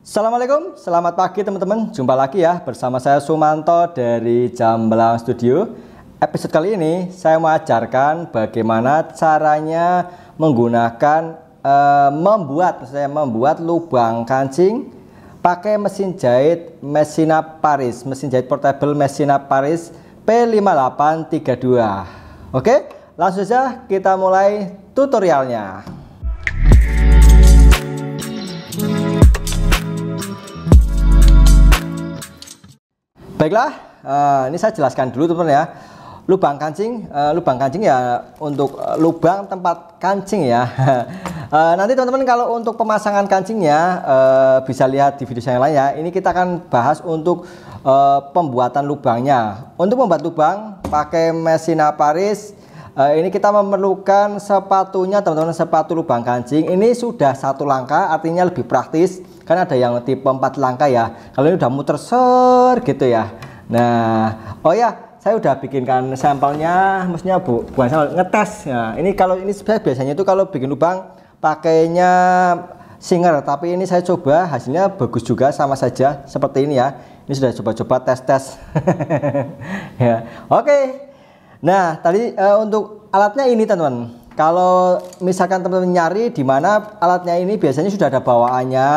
Assalamualaikum, selamat pagi teman-teman. Jumpa lagi ya bersama saya Sumanto dari Jambelang Studio. Episode kali ini saya mau ajarkan bagaimana caranya menggunakan membuat lubang kancing pakai mesin jahit Messina Paris, mesin jahit portable Messina Paris P5832. Oke, langsung saja kita mulai tutorialnya. Baiklah, ini saya jelaskan dulu teman-teman ya. Lubang kancing ya untuk lubang tempat kancing ya. Nanti teman-teman kalau untuk pemasangan kancingnya bisa lihat di video saya yang lain ya. Ini kita akan bahas untuk pembuatan lubangnya. Untuk membuat lubang pakai Messina Paris, ini kita memerlukan sepatunya teman-teman, sepatu lubang kancing. Ini sudah satu langkah, artinya lebih praktis. Kan ada yang tipe 4 langkah ya. Kalau ini udah muter ser gitu ya. Nah, oh ya, saya udah bikinkan sampelnya, maksudnya bukan sampel, ngetes ya. Ini kalau ini biasanya itu kalau bikin lubang pakainya Singer, tapi ini saya coba hasilnya bagus juga, sama saja seperti ini ya. Ini sudah coba-coba tes-tes. Ya. Oke. Nah, tadi untuk alatnya ini teman-teman. Kalau misalkan teman-teman nyari di mana alatnya ini, biasanya sudah ada bawaannya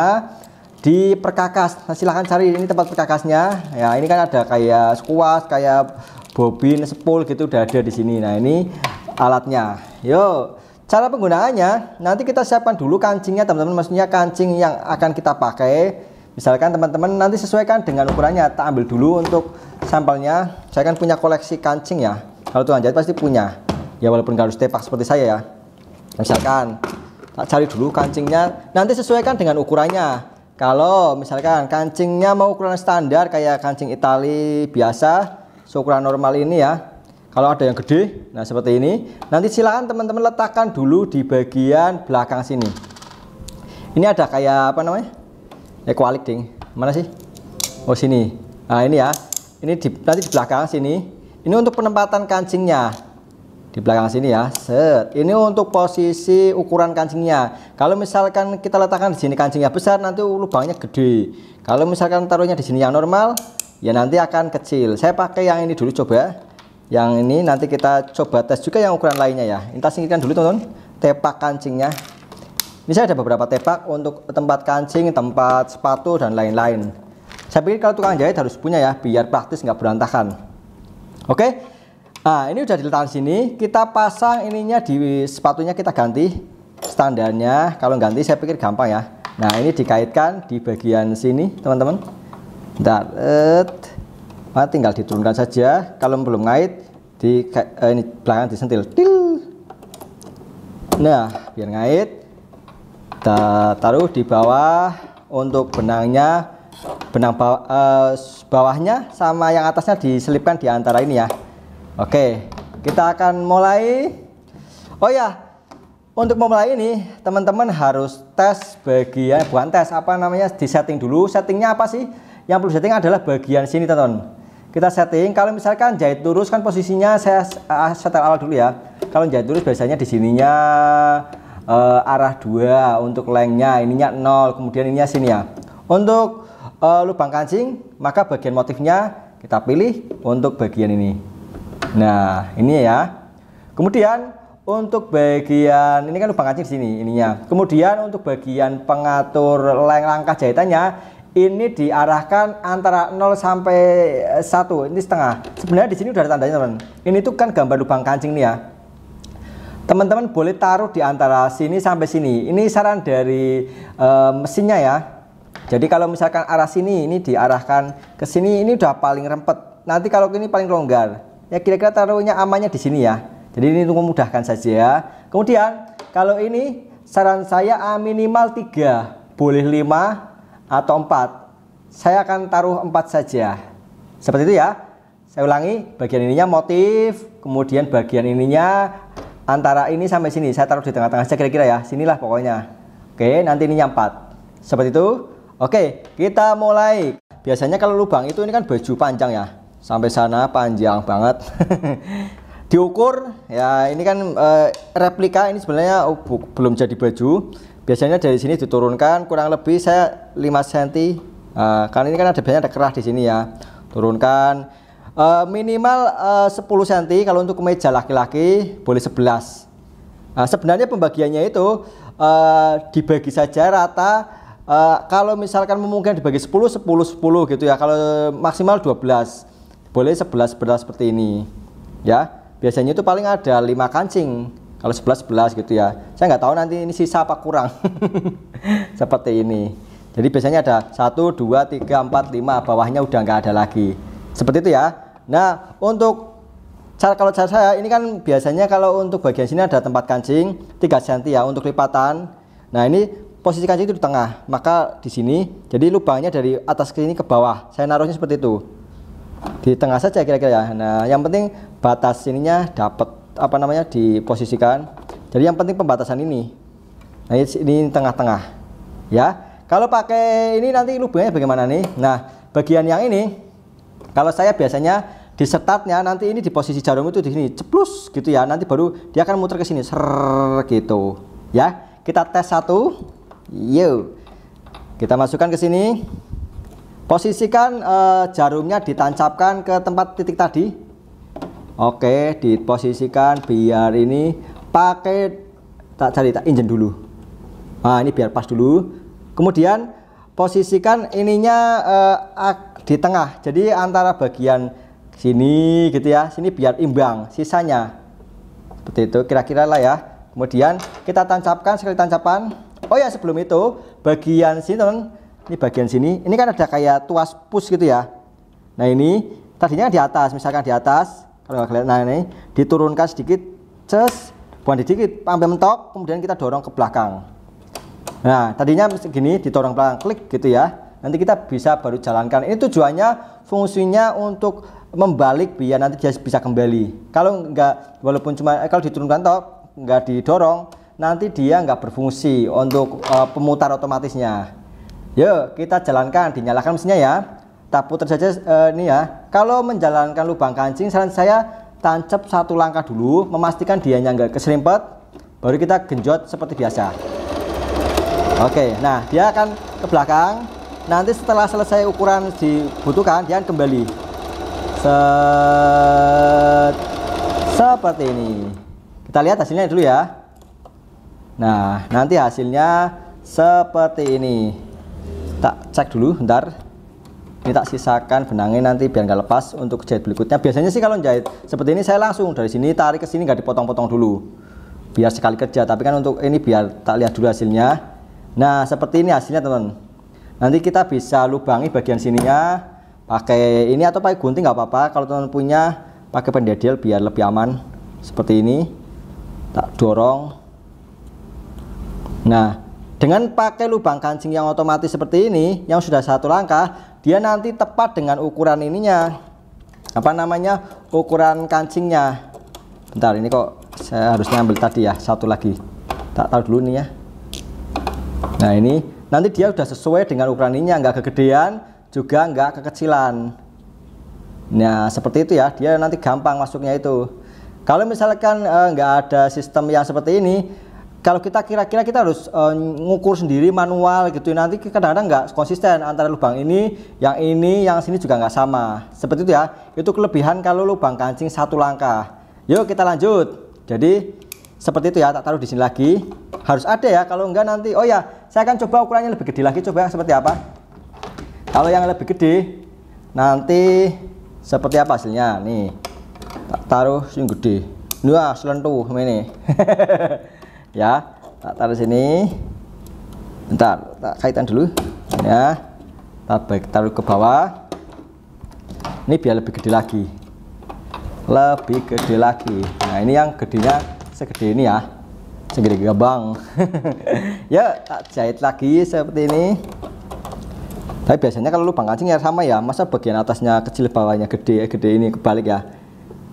di perkakas. Nah, silahkan cari ini tempat perkakasnya. Ya, ini kan ada kayak skuas, kayak bobin, spool gitu udah ada di sini. Nah, ini alatnya. Yuk, cara penggunaannya nanti kita siapkan dulu kancingnya teman-teman. Maksudnya kancing yang akan kita pakai. Misalkan teman-teman nanti sesuaikan dengan ukurannya. Tak ambil dulu untuk sampelnya. Saya kan punya koleksi kancing ya. Kalau tukang jahit pasti punya. Ya walaupun harus tepak seperti saya ya. Misalkan tak cari dulu kancingnya, nanti sesuaikan dengan ukurannya. Kalau misalkan kancingnya mau ukuran standar kayak kancing Itali biasa, seukuran normal ini ya. Kalau ada yang gede, nah seperti ini, nanti silakan teman-teman letakkan dulu di bagian belakang sini. Ini ada kayak apa namanya? Kualik ding. Mana sih? Oh sini. Nah ini ya. Ini nanti di belakang sini. Ini untuk penempatan kancingnya. Di belakang sini ya, set. Ini untuk posisi ukuran kancingnya. Kalau misalkan kita letakkan di sini kancingnya besar, nanti lubangnya gede. Kalau misalkan taruhnya di sini yang normal, ya nanti akan kecil. Saya pakai yang ini dulu coba. Yang ini nanti kita coba tes juga yang ukuran lainnya ya. Kita singkirkan dulu teman-teman tepak kancingnya. Ini saya ada beberapa tepak untuk tempat kancing, tempat sepatu dan lain-lain. Saya pikir kalau tukang jahit harus punya ya, biar praktis nggak berantakan. Oke. Nah, ini udah diletakkan sini, kita pasang ininya di sepatunya, kita ganti standarnya. Kalau ganti saya pikir gampang ya. Nah, ini dikaitkan di bagian sini, teman-teman. Bentar, tinggal diturunkan saja. Kalau belum ngait, ini belakang disentil. Til. Nah, biar ngait, kita taruh di bawah untuk benangnya, benang bawahnya sama yang atasnya diselipkan di antara ini ya. Oke, kita akan mulai. Oh ya, untuk memulai ini teman-teman harus tes bagian, bukan tes, apa namanya, di setting dulu. Settingnya apa sih? Yang perlu setting adalah bagian sini teman-teman. Kita setting, kalau misalkan jahit lurus kan posisinya saya setel awal dulu ya. Kalau jahit lurus biasanya di sininya arah 2 untuk lengthnya, ininya 0, kemudian ininya sini ya. Untuk lubang kancing, maka bagian motifnya kita pilih untuk bagian ini. Nah, ini ya. Kemudian untuk bagian ini kan lubang kancing di sini ininya. Kemudian untuk bagian pengatur langkah jahitannya ini diarahkan antara 0 sampai 1. Ini setengah. Sebenarnya di sini udah ada tandanya, teman. Ini tuh kan gambar lubang kancing nih ya. Teman-teman boleh taruh di antara sini sampai sini. Ini saran dari mesinnya ya. Jadi kalau misalkan arah sini ini diarahkan ke sini, ini udah paling rempet. Nanti kalau ini paling longgar. Ya kira-kira taruhnya amannya di sini ya. Jadi ini untuk memudahkan saja ya. Kemudian kalau ini saran saya minimal 3, boleh 5 atau 4. Saya akan taruh 4 saja. Seperti itu ya. Saya ulangi, bagian ininya motif, kemudian bagian ininya antara ini sampai sini. Saya taruh di tengah-tengah saja kira-kira ya. Sinilah pokoknya. Oke, nanti ininya 4. Seperti itu. Oke, kita mulai. Biasanya kalau lubang itu ini kan baju panjang ya. Sampai sana panjang banget. Diukur ya, ini kan replika, ini sebenarnya belum jadi baju. biasanya dari sini diturunkan kurang lebih saya 5 cm. Karena ini kan biasanya ada kerah di sini ya. Turunkan minimal 10 cm. Kalau untuk kemeja laki-laki boleh 11. Sebenarnya pembagiannya itu dibagi saja rata. Kalau misalkan memungkinkan dibagi 10 10 10 gitu ya. Kalau maksimal 12 boleh 11 11 seperti ini ya. Biasanya itu paling ada 5 kancing. Kalau 11 11 gitu ya. Saya nggak tahu nanti ini sisa apa kurang. Seperti ini. Jadi biasanya ada 1 2 3 4 5, bawahnya udah nggak ada lagi. Seperti itu ya. Nah, untuk kalau cara saya ini kan biasanya kalau untuk bagian sini ada tempat kancing 3 cm ya untuk lipatan. Nah, ini posisi kancing itu di tengah. Maka di sini jadi lubangnya dari atas ke sini ke bawah. Saya naruhnya seperti itu. Di tengah saja kira-kira ya. Nah, yang penting batas sininya dapat apa namanya diposisikan. Jadi yang penting pembatasan ini. Nah, ini tengah-tengah. Ya. Kalau pakai ini nanti lubangnya bagaimana nih? Nah, bagian yang ini kalau saya biasanya di startnya nanti ini di posisi jarum itu di sini ceplus gitu ya. Nanti baru dia akan muter ke sini ser gitu. Ya, kita tes satu. Yuk. Kita masukkan ke sini. Posisikan jarumnya ditancapkan ke tempat titik tadi. Oke, diposisikan biar ini pakai tak injen dulu. Nah, ini biar pas dulu. Kemudian posisikan ininya di tengah. Jadi antara bagian sini gitu ya, sini biar imbang sisanya. Seperti itu kira-kira lah ya. Kemudian kita tancapkan sekali tancapan. Oh ya, sebelum itu bagian sini teman, ini bagian sini. Ini kan ada kayak tuas push gitu ya. Nah, ini tadinya di atas, misalkan di atas. Kalau nggak kelihatan, nah ini diturunkan sedikit, bukan sedikit, sampai mentok. Kemudian kita dorong ke belakang. Nah, tadinya segini didorong belakang, klik gitu ya. Nanti kita bisa baru jalankan. Ini tujuannya fungsinya untuk membalik biar nanti dia bisa kembali. Kalau enggak, walaupun cuma kalau diturunkan toh enggak didorong, nanti dia enggak berfungsi untuk pemutar otomatisnya. Yuk kita jalankan, dinyalakan mesinnya ya. Kita putar saja ini ya. Kalau menjalankan lubang kancing, saran saya tancap satu langkah dulu, memastikan dianya enggak keserimpet, baru kita genjot seperti biasa. Oke, nah dia akan ke belakang. Nanti setelah selesai ukuran dibutuhkan, dia akan kembali. Seperti ini. Kita lihat hasilnya dulu ya. Nah, nanti hasilnya seperti ini. Tak cek dulu, bentar. Ini tak sisakan benangnya nanti biar nggak lepas untuk jahit berikutnya. Biasanya sih kalau jahit seperti ini saya langsung dari sini tarik ke sini, nggak dipotong-potong dulu. Biar sekali kerja. Tapi kan untuk ini biar tak lihat dulu hasilnya. Nah, seperti ini hasilnya teman. Nanti kita bisa lubangi bagian sininya pakai ini atau pakai gunting nggak apa-apa. Kalau teman punya pakai pendedel biar lebih aman. Seperti ini. Tak dorong. Nah, dengan pakai lubang kancing yang otomatis seperti ini, yang sudah satu langkah, dia nanti tepat dengan ukuran ininya. Apa namanya? Ukuran kancingnya. Bentar, ini kok saya harusnya ambil tadi ya, satu lagi. Tak tahu dulu nih ya. Nah, ini nanti dia udah sesuai dengan ukuran ininya, nggak kegedean juga nggak kekecilan. Nah, seperti itu ya, dia nanti gampang masuknya itu. Kalau misalkan nggak ada sistem yang seperti ini, kalau kita kira-kira kita harus ngukur sendiri manual gitu, nanti kadang-kadang nggak konsisten antara lubang ini, yang sini juga nggak sama. Seperti itu ya, itu kelebihan kalau lubang kancing satu langkah. Yuk kita lanjut. Jadi seperti itu ya, tak taruh di sini lagi. Harus ada ya, kalau enggak nanti, oh ya, saya akan coba ukurannya lebih gede lagi, coba seperti apa. Kalau yang lebih gede, nanti seperti apa hasilnya. Nih, tak taruh yang gede. Wah, selentuh ini. Ya, tak taruh sini. Bentar, tak kaitan dulu. Ya, taruh ke bawah. Ini biar lebih gede lagi. Lebih gede lagi. Nah, ini yang gedenya segede ini ya, segede gabang. Ya, tak jahit lagi seperti ini. Tapi biasanya kalau lubang kancing ya sama ya, masa bagian atasnya kecil bawahnya gede, ini kebalik ya.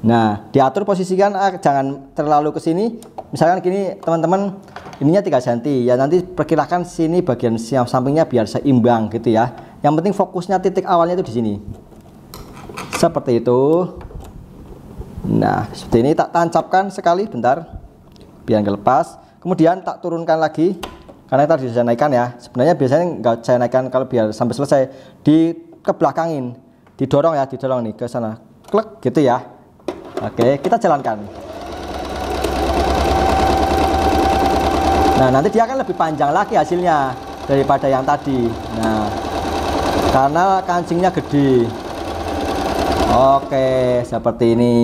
Nah, diatur posisikan jangan terlalu ke sini. Misalkan gini teman-teman, ininya 3 cm ya, nanti perkirakan sini bagian sampingnya biar seimbang gitu ya. Yang penting fokusnya titik awalnya itu di sini. Seperti itu. Nah, seperti ini tak tancapkan sekali bentar biar nggak lepas. Kemudian tak turunkan lagi karena tadi saya naikkan ya. Sebenarnya biasanya nggak saya naikkan kalau biar sampai selesai, di kebelakangin, didorong ya, didorong nih ke sana, klik gitu ya. Oke, kita jalankan. Nah, nanti dia akan lebih panjang lagi hasilnya daripada yang tadi. Nah, karena kancingnya gede. Oke, seperti ini.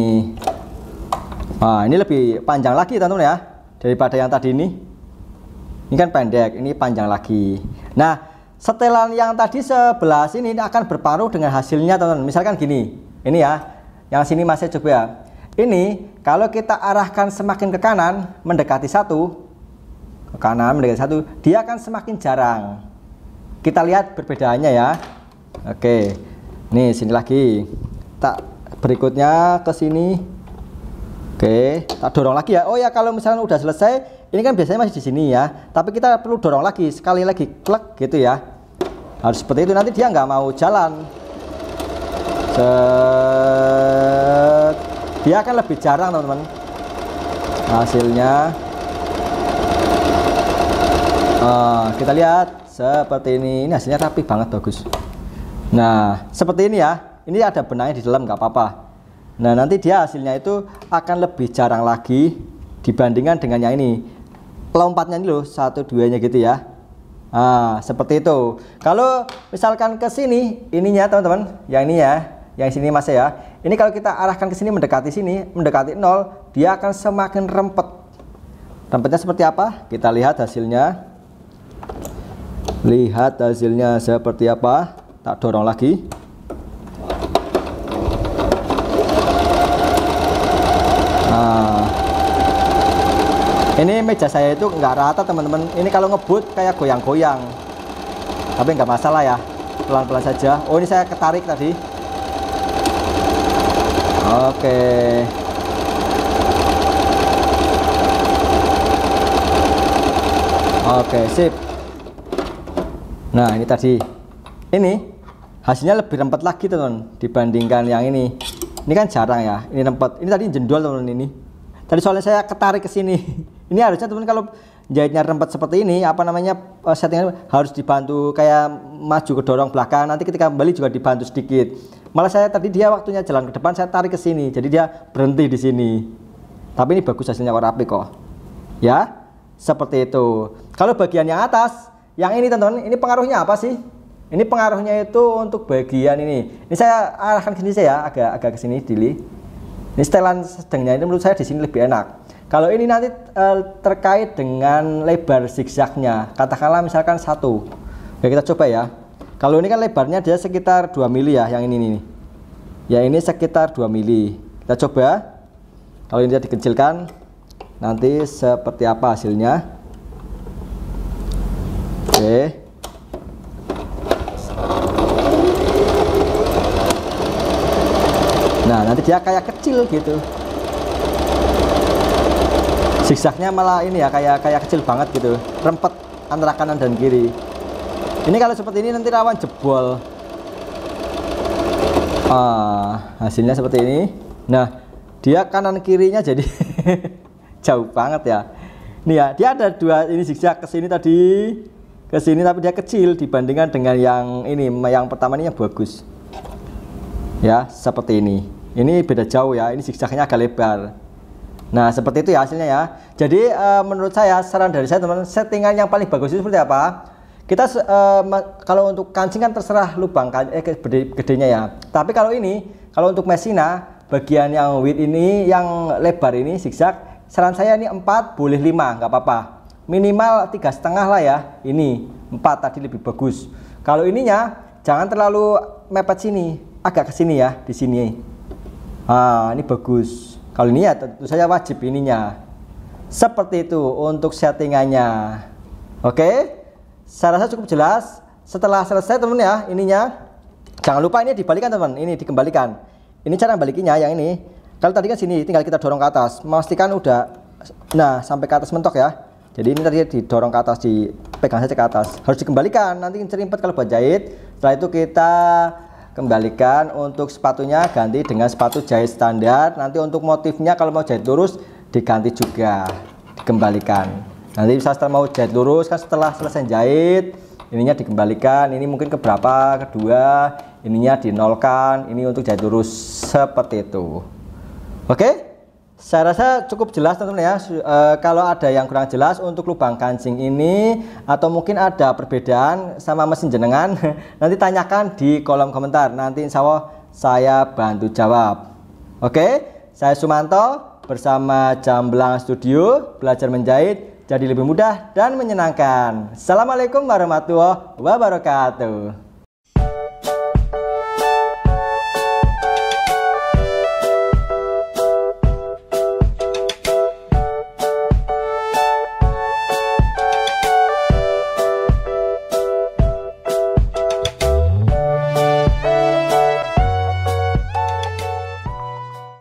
Nah, ini lebih panjang lagi teman-teman ya daripada yang tadi ini. Ini kan pendek, ini panjang lagi. Nah, setelan yang tadi sebelah sini akan berpengaruh dengan hasilnya teman-teman. Misalkan gini, ini ya, yang sini masih coba ya. Ini kalau kita arahkan semakin ke kanan mendekati satu, ke kanan mendekati satu, dia akan semakin jarang. Kita lihat perbedaannya ya. Oke, nih sini lagi. Tak berikutnya ke sini. Oke, tak dorong lagi ya. Oh ya, kalau misalnya udah selesai, ini kan biasanya masih di sini ya. Tapi kita perlu dorong lagi, sekali lagi, klek gitu ya. Harus seperti itu, nanti dia nggak mau jalan. Dia akan lebih jarang teman-teman. Hasilnya, kita lihat seperti ini. Ini hasilnya rapi banget, bagus. Nah, seperti ini ya. Ini ada benangnya di dalam, nggak apa-apa. Nah, nanti dia hasilnya itu akan lebih jarang lagi dibandingkan dengan yang ini. Lompatnya ini loh, 1, 2-nya gitu ya. Nah, seperti itu. Kalau misalkan ke sini, ininya teman-teman, yang ini ya, yang sini masih ya. Ini kalau kita arahkan ke sini, mendekati 0, dia akan semakin rempet. Rempetnya seperti apa? Kita lihat hasilnya. Lihat hasilnya seperti apa. Tak dorong lagi. Ini meja saya itu nggak rata teman-teman. Ini kalau ngebut kayak goyang-goyang. Tapi nggak masalah ya. Pelan-pelan saja. Oh, ini saya ketarik tadi. Oke. Oke, sip. Nah, ini tadi. Ini hasilnya lebih rempet lagi teman-teman dibandingkan yang ini. Ini kan jarang ya. Ini rempet. Ini tadi jendol teman-teman ini. Tadi soalnya saya ketarik ke sini. Ini harusnya teman kalau jahitnya rempet seperti ini, apa namanya, settingan harus dibantu kayak maju ke dorong belakang. Nanti ketika kembali juga dibantu sedikit. Malah saya tadi dia waktunya jalan ke depan, saya tarik ke sini. Jadi dia berhenti di sini. Tapi ini bagus hasilnya, kok rapi kok. Ya, seperti itu. Kalau bagian yang atas, yang ini teman-teman, ini pengaruhnya apa sih? Ini pengaruhnya itu untuk bagian ini. Ini saya arahkan ke sini saya agak ke sini dili. Ini setelan sedangnya ini menurut saya di sini lebih enak. Kalau ini nanti terkait dengan lebar zigzagnya, katakanlah misalkan 1. Oke, kita coba ya. Kalau ini kan lebarnya dia sekitar 2 mili ya, yang ini nih. Ya, ini sekitar 2 mili. Kita coba. Kalau ini dia dikecilkan, nanti seperti apa hasilnya. Oke. Nah, nanti dia kayak kecil gitu. Zigzagnya malah ini ya kayak kecil banget gitu, rempet antara kanan dan kiri. Ini kalau seperti ini nanti rawan jebol. Hasilnya seperti ini. Nah, dia kanan kirinya jadi jauh banget ya. Ini ya, dia ada 2 ini zigzag ke sini tadi, ke sini, tapi dia kecil dibandingkan dengan yang ini. Yang pertama ini yang bagus. Ya, seperti ini. Ini beda jauh ya. Ini zigzagnya agak lebar. Nah, seperti itu ya hasilnya ya. Jadi menurut saya, saran dari saya teman-teman, settingan yang paling bagus itu seperti apa? Kita kalau untuk kancing kan terserah lubang gedenya ya. Tapi kalau ini, kalau untuk mesina, bagian yang width ini, yang lebar ini zigzag, saran saya ini 4 boleh 5, nggak apa-apa. Minimal 3,5 lah ya. Ini 4 tadi lebih bagus. Kalau ininya jangan terlalu mepet sini, agak ke sini ya, di sini. Ini bagus. Kalau ini ya tentu saja wajib ininya. Seperti itu untuk settingannya. Oke, saya rasa cukup jelas. Setelah selesai teman ya, ininya jangan lupa ini dibalikan teman, ini dikembalikan. Ini cara balikinya yang ini. Kalau tadi kan sini, tinggal kita dorong ke atas, memastikan udah, nah sampai ke atas mentok ya. Jadi ini tadi didorong ke atas, dipegang saja ke atas. Harus dikembalikan, nanti cerimpet kalau buat jahit. Setelah itu kita kembalikan. Untuk sepatunya ganti dengan sepatu jahit standar. Nanti untuk motifnya kalau mau jahit lurus diganti juga, dikembalikan. Nanti bisa setelah mau jahit lurus kan, setelah selesai jahit ininya dikembalikan, ini mungkin ke berapa, kedua, ininya dinolkan, ini untuk jahit lurus seperti itu. Oke, saya rasa cukup jelas teman-teman ya. Kalau ada yang kurang jelas untuk lubang kancing ini atau mungkin ada perbedaan sama mesin jenengan, nanti tanyakan di kolom komentar, nanti insya Allah saya bantu jawab. Oke, saya Sumanto bersama Jamblang Studio, belajar menjahit jadi lebih mudah dan menyenangkan. Assalamualaikum warahmatullahi wabarakatuh.